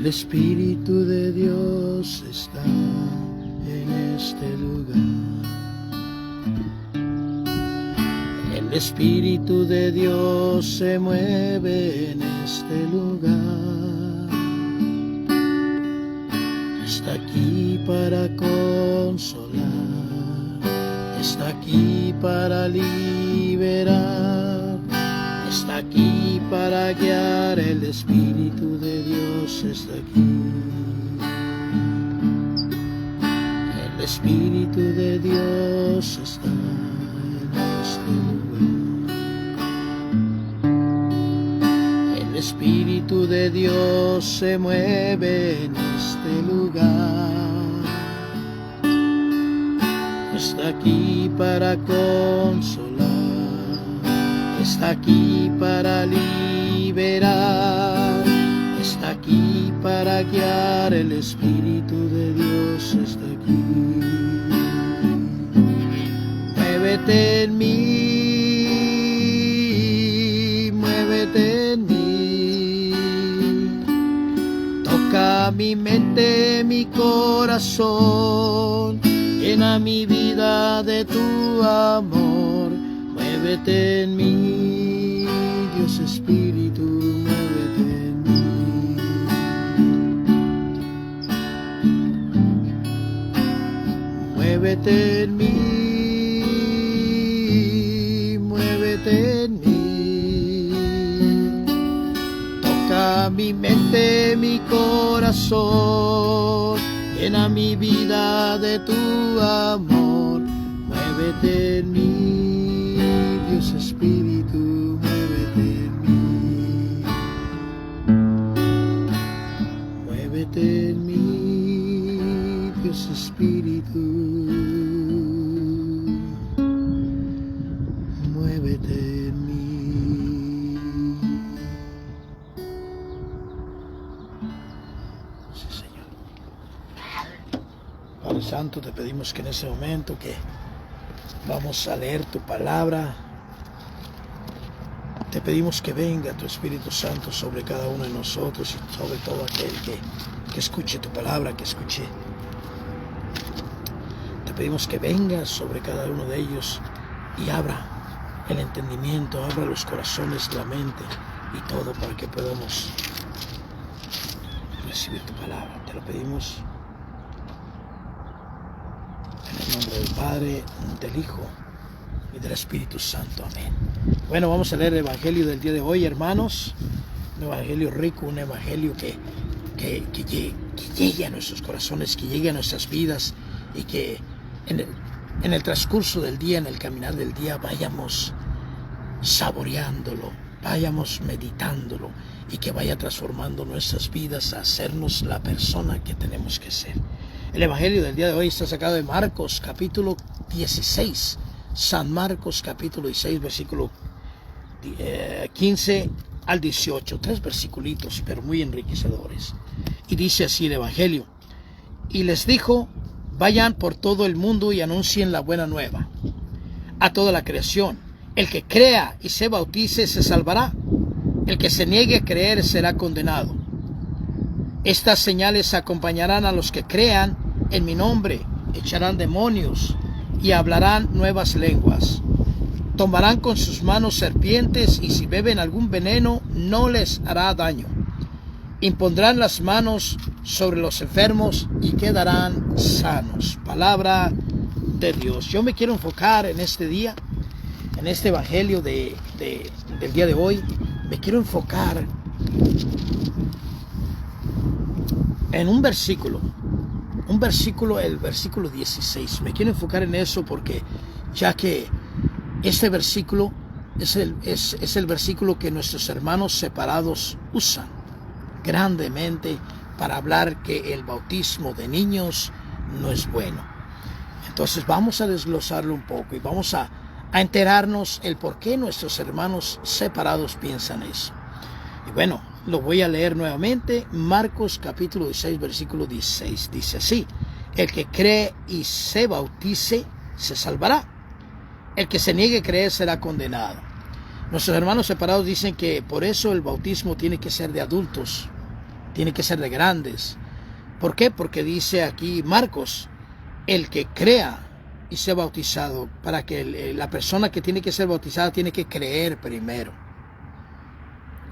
El Espíritu de Dios está en este lugar. El Espíritu de Dios se mueve en este lugar. Está aquí para consolar, está aquí para liberar, está aquí para guiar. El Espíritu de Dios está aquí. El Espíritu de Dios está en este lugar. El Espíritu de Dios se mueve en este lugar. Está aquí para consolar, está aquí para liberar, está aquí para guiar. El Espíritu de Dios está aquí. Muévete en mí, muévete en mí. Toca mi mente, mi corazón. Llena mi vida de tu amor. Muévete en mí, Dios Espíritu, muévete en mí. Muévete en mí, muévete en mí. Toca mi mente, mi corazón. Llena mi vida de tu amor. Muévete en mí, Dios Espíritu, muévete en mí. Muévete en mí, Dios Espíritu. Muévete en mí. Sí, Señor. Padre Santo, te pedimos que en ese momento que vamos a leer tu palabra, te pedimos que venga tu Espíritu Santo sobre cada uno de nosotros y sobre todo aquel que escuche tu palabra, que escuche. Te pedimos que venga sobre cada uno de ellos y abra el entendimiento, abra los corazones, la mente y todo para que podamos recibir tu palabra. Te lo pedimos en el nombre del Padre, del Hijo y del Espíritu Santo. Amén. Bueno, vamos a leer el Evangelio del día de hoy, hermanos. Un Evangelio rico, un Evangelio que llegue a nuestros corazones, que llegue a nuestras vidas y que en el transcurso del día, en el caminar del día, vayamos saboreándolo, vayamos meditándolo y que vaya transformando nuestras vidas a hacernos la persona que tenemos que ser. El Evangelio del día de hoy está sacado de Marcos capítulo 16, San Marcos capítulo 16, versículo 15 al 18, 3 versículos, pero muy enriquecedores. Y dice así el Evangelio: y les dijo: vayan por todo el mundo y anuncien la buena nueva a toda la creación. El que crea y se bautice se salvará. El que se niegue a creer será condenado. Estas señales acompañarán a los que crean en mi nombre. Echarán demonios y hablarán nuevas lenguas. Tomarán con sus manos serpientes y si beben algún veneno no les hará daño. Impondrán las manos sobre los enfermos y quedarán sanos. Palabra de Dios. Yo me quiero enfocar en este día, en este Evangelio del día de hoy. Me quiero enfocar en un versículo, el versículo 16. Me quiero enfocar en eso porque ya que este versículo es el versículo que nuestros hermanos separados usan grandemente para hablar que el bautismo de niños no es bueno. Entonces vamos a desglosarlo un poco y vamos a enterarnos el por qué nuestros hermanos separados piensan eso. Y bueno, lo voy a leer nuevamente. Marcos capítulo 16, versículo 16. Dice así: el que cree y se bautice se salvará. El que se niegue a creer será condenado. Nuestros hermanos separados dicen que por eso el bautismo tiene que ser de adultos tiene que ser de grandes. ¿Por qué? Porque dice aquí Marcos, el que crea y sea bautizado, para que la persona que tiene que ser bautizada tiene que creer primero.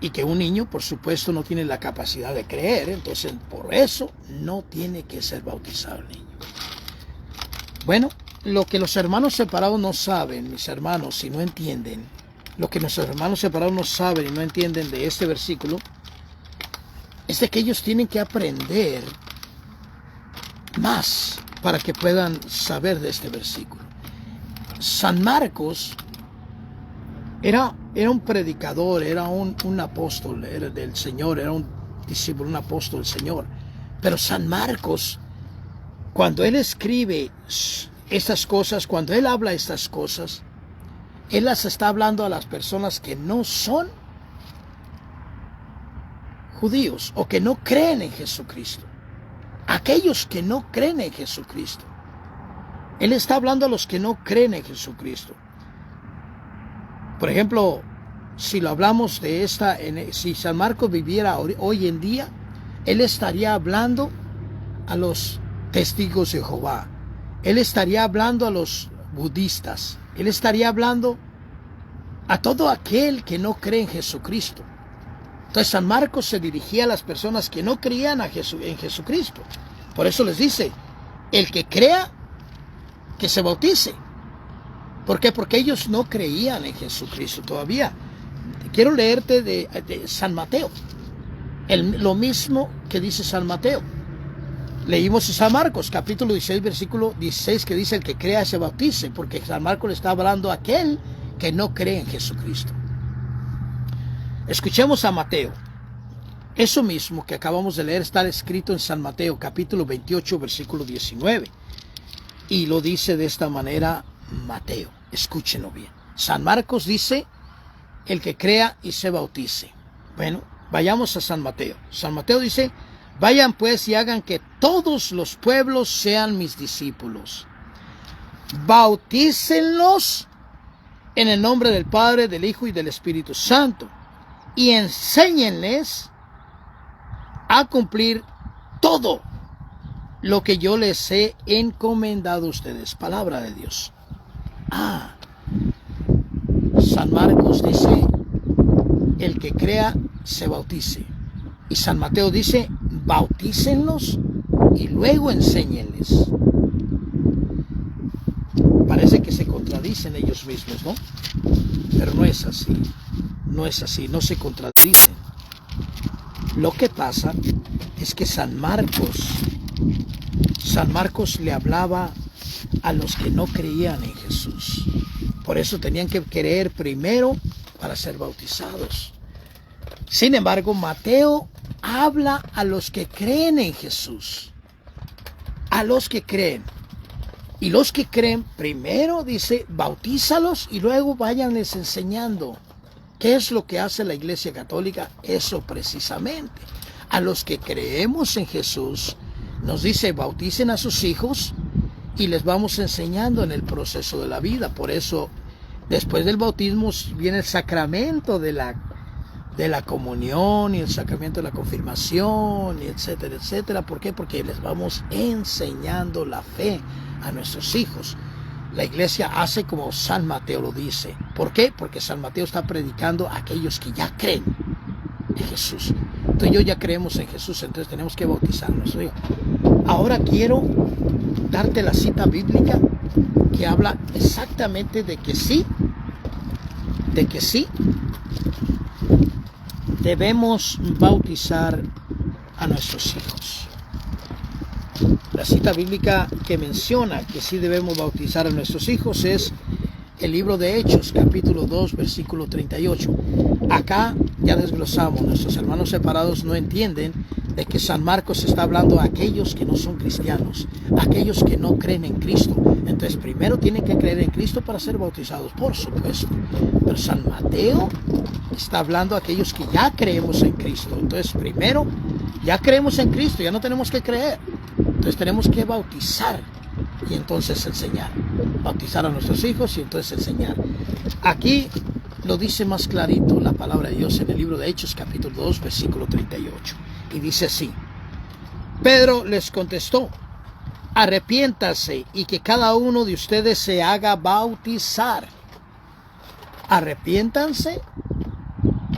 Y que un niño, por supuesto, no tiene la capacidad de creer, entonces por eso no tiene que ser bautizado el niño. Bueno, lo que los hermanos separados no saben, mis hermanos, si no entienden, lo que nuestros hermanos separados no saben y no entienden de este versículo, es de que ellos tienen que aprender más para que puedan saber de este versículo. San Marcos era un predicador, era un apóstol, era del Señor, era un discípulo, un apóstol del Señor. Pero San Marcos, cuando él escribe estas cosas, cuando él habla estas cosas, él las está hablando a las personas que no son judíos o que no creen en Jesucristo. Aquellos que no creen en Jesucristo. Él está hablando a los que no creen en Jesucristo. Por ejemplo, si lo hablamos de si San Marcos viviera hoy en día, él estaría hablando a los testigos de Jehová. Él estaría hablando a los budistas. Él estaría hablando a todo aquel que no cree en Jesucristo. Entonces San Marcos se dirigía a las personas que no creían en Jesucristo. Por eso les dice, el que crea, que se bautice. ¿Por qué? Porque ellos no creían en Jesucristo todavía. Quiero leerte de San Mateo. Lo mismo que dice San Mateo. Leímos en San Marcos, capítulo 16, versículo 16, que dice el que crea se bautice, porque San Marcos le está hablando a aquel que no cree en Jesucristo. Escuchemos a Mateo. Eso mismo que acabamos de leer está escrito en San Mateo, capítulo 28, versículo 19. Y lo dice de esta manera Mateo. Escúchenlo bien. San Marcos dice, el que crea y se bautice. Bueno, vayamos a San Mateo. San Mateo dice, vayan pues y hagan que todos los pueblos sean mis discípulos. Bautícenlos en el nombre del Padre, del Hijo y del Espíritu Santo. Y enséñenles a cumplir todo lo que yo les he encomendado a ustedes. Palabra de Dios. San Marcos dice, el que crea se bautice. Y San Mateo dice, bautícenlos y luego enséñenles. Parece que se contradicen ellos mismos, ¿no? Pero no es así. No es así, no se contradicen. Lo que pasa es que San Marcos le hablaba a los que no creían en Jesús. Por eso tenían que creer primero para ser bautizados. Sin embargo, Mateo habla a los que creen en Jesús. A los que creen. Y los que creen, primero dice, bautízalos y luego váyanles enseñando. ¿Qué es lo que hace la Iglesia Católica? Eso precisamente. A los que creemos en Jesús, nos dice, bauticen a sus hijos y les vamos enseñando en el proceso de la vida. Por eso, después del bautismo viene el sacramento de la comunión y el sacramento de la confirmación, y etcétera, etcétera. ¿Por qué? Porque les vamos enseñando la fe a nuestros hijos. La iglesia hace como San Mateo lo dice. ¿Por qué? Porque San Mateo está predicando a aquellos que ya creen en Jesús. Tú y yo ya creemos en Jesús, entonces tenemos que bautizarnos. Ahora quiero darte la cita bíblica que habla exactamente de que sí debemos bautizar a nuestros hijos. La cita bíblica que menciona que sí debemos bautizar a nuestros hijos es el libro de Hechos, capítulo 2, versículo 38. Acá ya desglosamos, nuestros hermanos separados no entienden de que San Marcos está hablando a aquellos que no son cristianos, a aquellos que no creen en Cristo. Entonces primero tienen que creer en Cristo para ser bautizados, por supuesto. Pero San Mateo está hablando a aquellos que ya creemos en Cristo. Entonces primero, ya creemos en Cristo, ya no tenemos que creer. Entonces tenemos que bautizar y entonces enseñar. Bautizar a nuestros hijos y entonces enseñar. Aquí lo dice más clarito la palabra de Dios en el libro de Hechos, capítulo 2, versículo 38. Y dice así: Pedro les contestó: arrepiéntase y que cada uno de ustedes se haga bautizar. Arrepiéntanse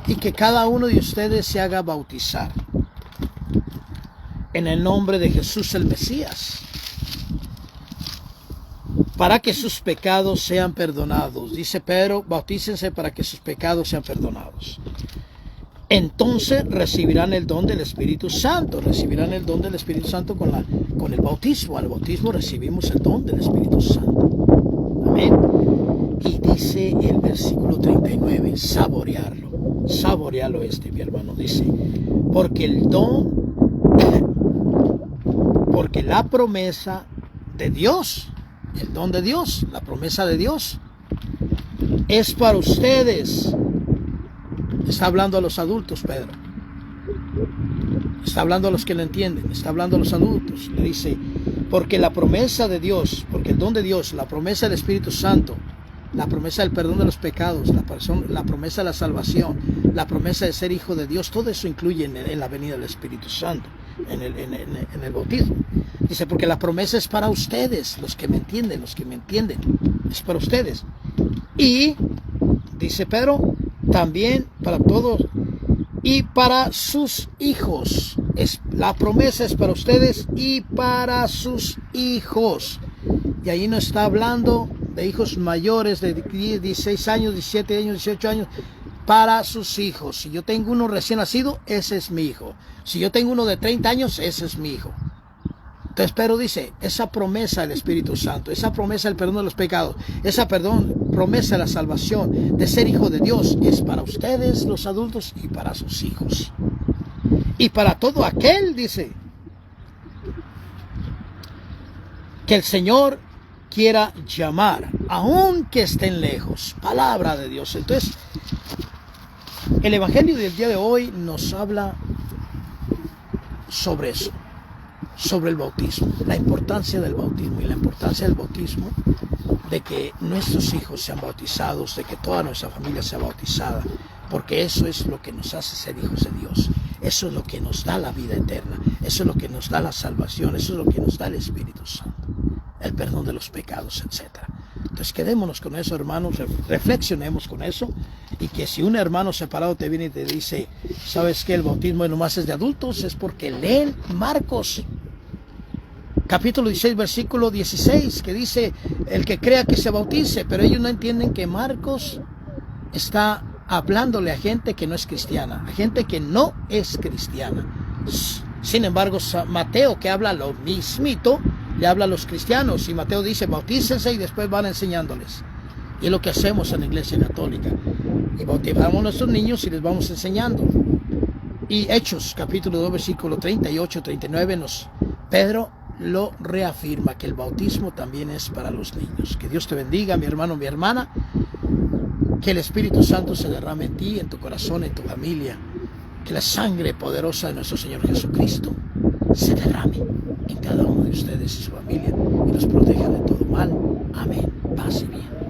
y que cada uno de ustedes se haga bautizar en el nombre de Jesús el Mesías, para que sus pecados sean perdonados. Dice Pedro: bautícense para que sus pecados sean perdonados. Entonces recibirán el don del Espíritu Santo. Recibirán el don del Espíritu Santo con el bautismo. Al bautismo recibimos el don del Espíritu Santo. Amén. Y dice el versículo 39, saborearlo. Saborearlo mi hermano. Dice: porque el don, porque la promesa de Dios, el don de Dios, la promesa de Dios, es para ustedes. Está hablando a los adultos, Pedro. Está hablando a los que lo entienden. Está hablando a los adultos. Le dice: porque la promesa de Dios, porque el don de Dios, la promesa del Espíritu Santo, la promesa del perdón de los pecados, la promesa de la salvación, la promesa de ser hijo de Dios, todo eso incluye en la venida del Espíritu Santo, en el bautismo. Dice: porque la promesa es para ustedes, los que me entienden, es para ustedes. Y, dice Pedro, también para todos y para sus hijos. La promesa es para ustedes y para sus hijos. Y ahí no está hablando de hijos mayores de 16 años, 17 años, 18 años. Para sus hijos. Si yo tengo uno recién nacido, ese es mi hijo. Si yo tengo uno de 30 años, ese es mi hijo. Entonces Pedro dice: esa promesa del Espíritu Santo, esa promesa del perdón de los pecados, esa promesa de la salvación, de ser hijo de Dios, es para ustedes los adultos y para sus hijos. Y para todo aquel, dice, que el Señor quiera llamar, aunque estén lejos. Palabra de Dios. Entonces, el Evangelio del día de hoy nos habla sobre eso, sobre el bautismo, la importancia del bautismo, y la importancia del bautismo, de que nuestros hijos sean bautizados, de que toda nuestra familia sea bautizada, porque eso es lo que nos hace ser hijos de Dios. Eso es lo que nos da la vida eterna, eso es lo que nos da la salvación, eso es lo que nos da el Espíritu Santo, el perdón de los pecados, etc. Entonces quedémonos con eso, hermanos, reflexionemos con eso, y que si un hermano separado te viene y te dice: ¿sabes qué? El bautismo nomás es de adultos, es porque leen Marcos capítulo 16, versículo 16, que dice: el que crea que se bautice. Pero ellos no entienden que Marcos está hablándole a gente que no es cristiana, a gente que no es cristiana. Sin embargo, Mateo, que habla lo mismito, le habla a los cristianos, y Mateo dice: bautícense, y después van enseñándoles. Y es lo que hacemos en la Iglesia Católica, y bautizamos a nuestros niños y les vamos enseñando. Y Hechos capítulo 2, versículo 38, 39, Pedro lo reafirma, que el bautismo también es para los niños. Que Dios te bendiga, mi hermano, mi hermana. Que el Espíritu Santo se derrame en ti, en tu corazón, en tu familia. Que la sangre poderosa de nuestro Señor Jesucristo se derrame en cada uno de ustedes y su familia, y los proteja de todo mal. Amén. Paz y bien.